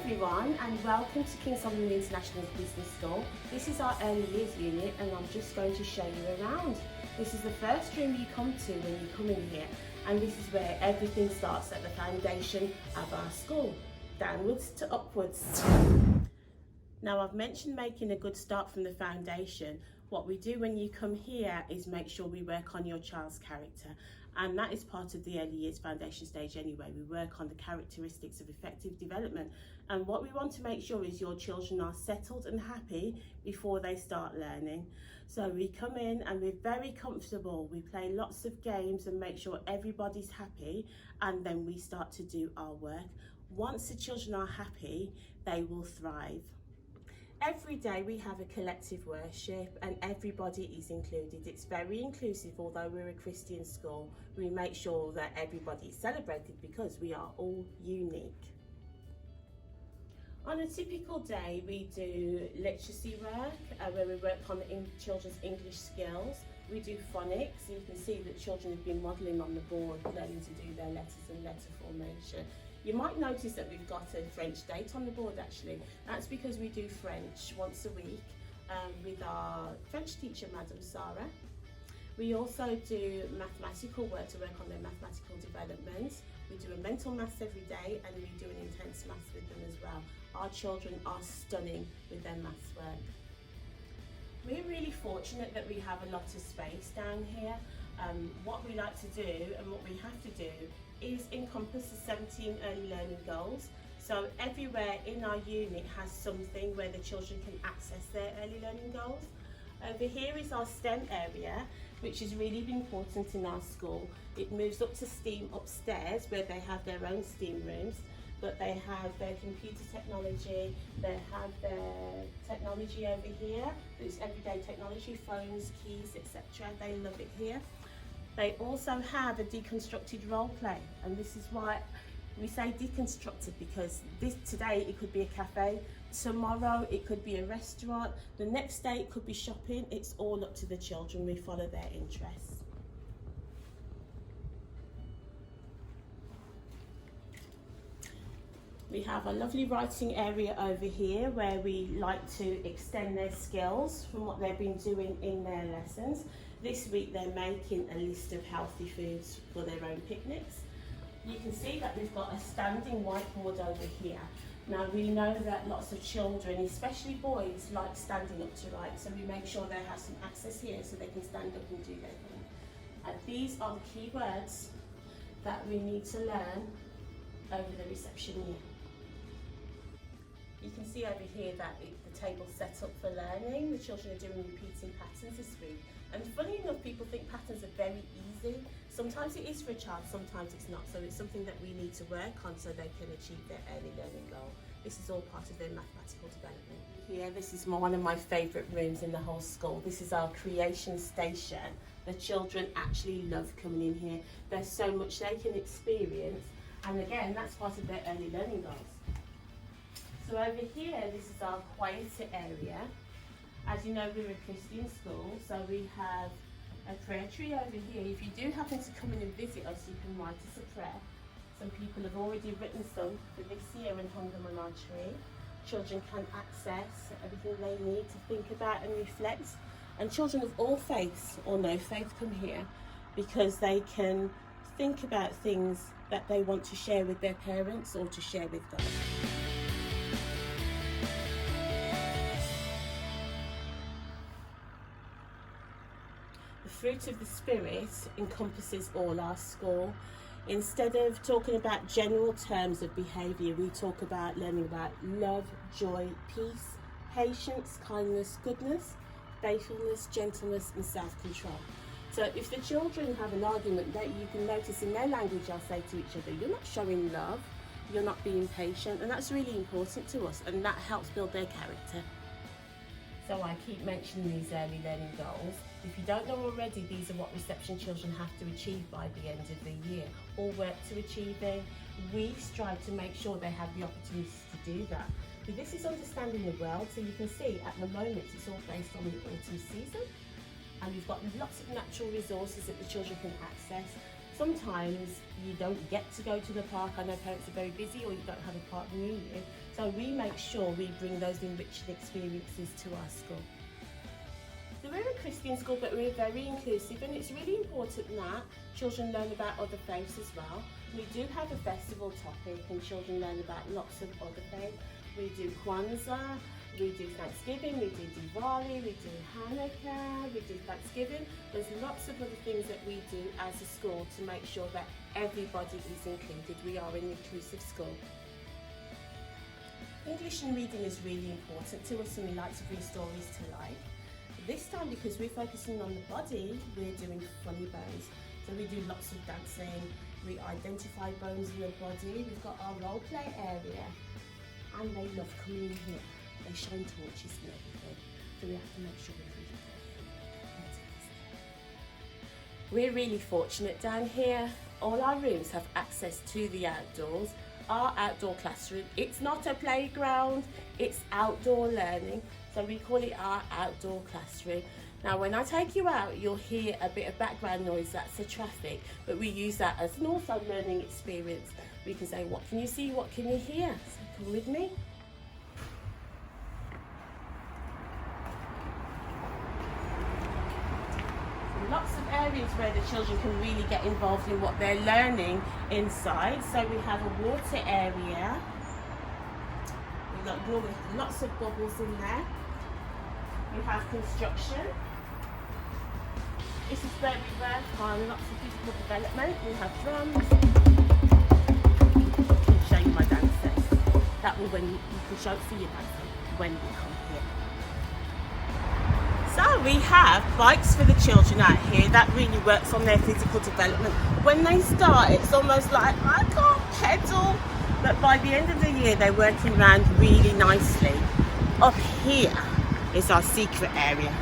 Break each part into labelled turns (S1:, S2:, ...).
S1: everyone, and welcome to King Solomon International Business School. This is our early years unit and I'm just going to show you around. This is the first room you come to when you come in here, and this is where everything starts at the foundation of our school, downwards to upwards. Now, I've mentioned making a good start from the foundation. What we do when you come here is make sure we work on your child's character, and that is part of the early years foundation stage anyway. We work on the characteristics of effective development, and what we want to make sure is your children are settled and happy before they start learning. So we come in and we're very comfortable, we play lots of games and make sure everybody's happy, and then we start to do our work. Once the children are happy, they will thrive. Every day we have a collective worship and everybody is included. It's very inclusive. Although we're a Christian school, we make sure that everybody is celebrated because we are all unique. On a typical day, we do literacy work where we work on the children's English skills. We do phonics. You can see that children have been modelling on the board, learning to do their letters and letter formation. You might notice that we've got a French date on the board actually. That's because we do French once a week with our French teacher, Madam Sarah. We also do mathematical work to work on their mathematical development. We do a mental maths every day and we do an intense maths with them as well. Our children are stunning with their maths work. We're really fortunate that we have a lot of space down here. What we like to do and what we have to do is encompass the 17 early learning goals. So everywhere in our unit has something where the children can access their early learning goals. Over here is our STEM area, which is really important in our school. It moves up to STEAM upstairs where they have their own STEAM rooms, but they have their computer technology, they have their technology over here, it's everyday technology, phones, keys, etc. They love it here. They also have a deconstructed role play, and this is why we say deconstructed, because today it could be a cafe, tomorrow it could be a restaurant, the next day it could be shopping. It's all up to the children. We follow their interests. We have a lovely writing area over here where we like to extend their skills from what they've been doing in their lessons. This week they're making a list of healthy foods for their own picnics. You can see that we've got a standing whiteboard over here. Now we know that lots of children, especially boys, like standing up to write, so we make sure they have some access here so they can stand up and do their thing. And these are the key words that we need to learn over the reception year. You can see over here that the table's set up for learning. The children are doing repeating patterns this week. And funny enough, people think patterns are very easy. Sometimes it is for a child, sometimes it's not. So it's something that we need to work on so they can achieve their early learning goal. This is all part of their mathematical development. Here, this is one of my favourite rooms in the whole school. This is our creation station. The children actually love coming in here. There's so much they can experience. And again, that's part of their early learning goals. So over here, this is our quieter area. As you know, we're a Christian school, so we have a prayer tree over here. If you do happen to come in and visit us, you can write us a prayer. Some people have already written some for this year and hung them on our tree. Children can access everything they need to think about and reflect. And children of all faiths or no faith come here because they can think about things that they want to share with their parents or to share with God. The fruit of the Spirit encompasses all our school. Instead of talking about general terms of behaviour, we talk about learning about love, joy, peace, patience, kindness, goodness, faithfulness, gentleness and self-control. So if the children have an argument, that you can notice in their language they'll say to each other, you're not showing love, you're not being patient, and that's really important to us, and that helps build their character. So I keep mentioning these early learning goals. If you don't know already, these are what reception children have to achieve by the end of the year, or work to achieving. We strive to make sure they have the opportunities to do that. But this is understanding the world, so you can see at the moment it's all based on the autumn season. And we've got lots of natural resources that the children can access. Sometimes you don't get to go to the park. I know parents are very busy, or you don't have a park near you. So we make sure we bring those enriching experiences to our school. So we're a Christian school, but we're very inclusive, and it's really important that children learn about other faiths as well. We do have a festival topic, and children learn about lots of other faiths. We do Kwanzaa, we do Thanksgiving, we do Diwali, we do Hanukkah, we do Thanksgiving. There's lots of other things that we do as a school to make sure that everybody is included. We are an inclusive school. English and reading is really important to us, and we like to bring stories to life. This time, because we're focusing on the body, we're doing funny bones. So we do lots of dancing, we identify bones in the body, we've got our role play area, and they love coming in here. They shine torches and everything, so we have to make sure we're really good. We're really fortunate down here. All our rooms have access to the outdoors. Our outdoor classroom, it's not a playground, it's outdoor learning, so we call it our outdoor classroom. Now when I take you out, you'll hear a bit of background noise, that's the traffic, but we use that as an also learning experience. We can say, what can you see, what can you hear? So come with me. Lots of areas where the children can really get involved in what they're learning inside. So we have a water area. We've got lots of bubbles in there. We have construction. This is where we work on lots of physical development. We have drums. I can show you my dancers. That will when you can see your dancing when we come here. So we have bikes for the children out here. That really works on their physical development. When they start, it's almost like, I can't pedal. But by the end of the year, they're working around really nicely. Up here is our secret area.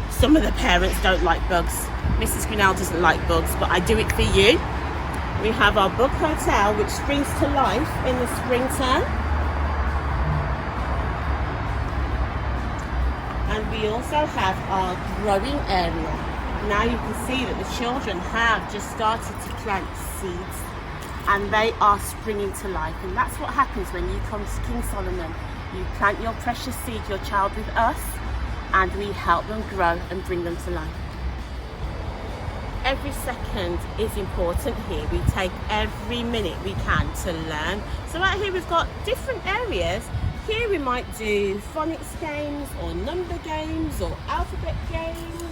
S1: Some of the parents don't like bugs. Mrs. Grinnell doesn't like bugs, but I do it for you. We have our bug hotel, which springs to life in the springtime. And we also have our growing area. Now you can see that the children have just started to plant seeds, and they are springing to life. And that's what happens when you come to King Solomon. You plant your precious seed, your child, with us, and we help them grow and bring them to life. Every second is important here. We take every minute we can to learn. So out here we've got different areas. Here we might do phonics games, or number games, or alphabet games,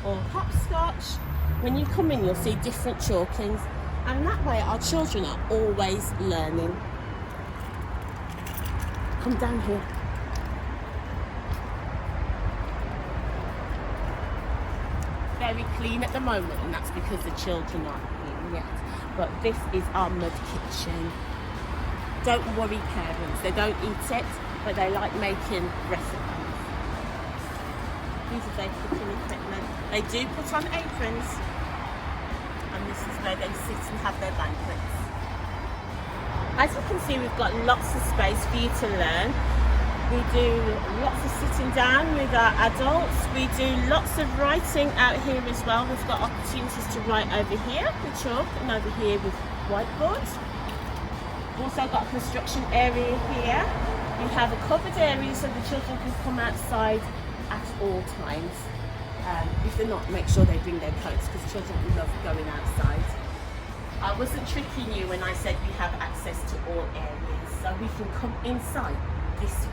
S1: or hopscotch. When you come in, you'll see different chalkings, and that way our children are always learning. Come down here. Very clean at the moment, and that's because the children aren't here yet. But this is our mud kitchen. Don't worry, parents, they don't eat it, but they like making recipes. These are their kitchen equipment. They do put on aprons, and this is where they sit and have their banquets. As you can see, we've got lots of space for you to learn. We do lots of sitting down with our adults. We do lots of writing out here as well. We've got opportunities to write over here with chalk and over here with whiteboards. We've also got a construction area here. We have a covered area so the children can come outside at all times. If they're not, make sure they bring their coats, because children love going outside. I wasn't tricking you when I said we have access to all areas, so we can come inside this way.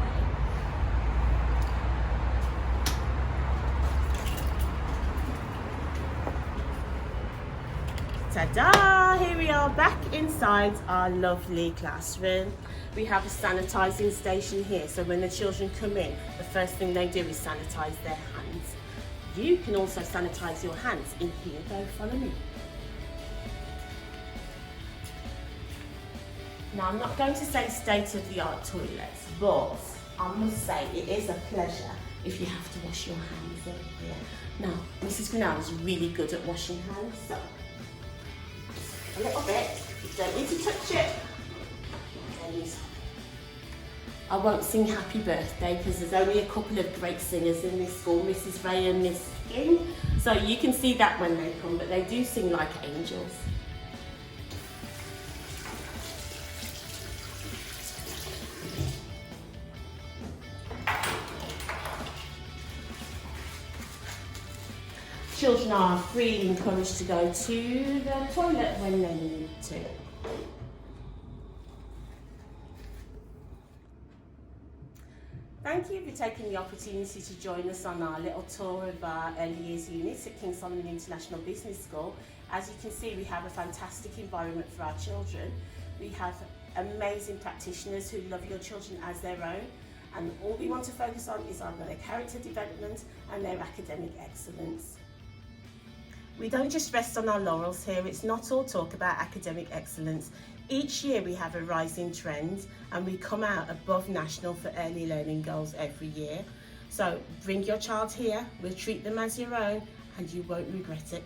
S1: Ta-da! Here we are back inside our lovely classroom. We have a sanitising station here, so when the children come in, the first thing they do is sanitise their hands. You can also sanitise your hands in here. Go, follow me. Now, I'm not going to say state-of-the-art toilets, but I must say it is a pleasure if you have to wash your hands over here. Now, Mrs. Grinnell is really good at washing hands, so a little bit. You don't need to touch it. I won't sing happy birthday because there's only a couple of great singers in this school, Mrs. Ray and Miss King. So you can see that when they come, but they do sing like angels. Children are freely encouraged to go to the toilet when they need to. Thank you for taking the opportunity to join us on our little tour of our early years units at King Solomon International Business School. As you can see, we have a fantastic environment for our children. We have amazing practitioners who love your children as their own, and all we want to focus on is on their character development and their academic excellence. We don't just rest on our laurels here. It's not all talk about academic excellence. Each year we have a rising trend and we come out above national for early learning goals every year. So bring your child here, we'll treat them as your own and you won't regret it.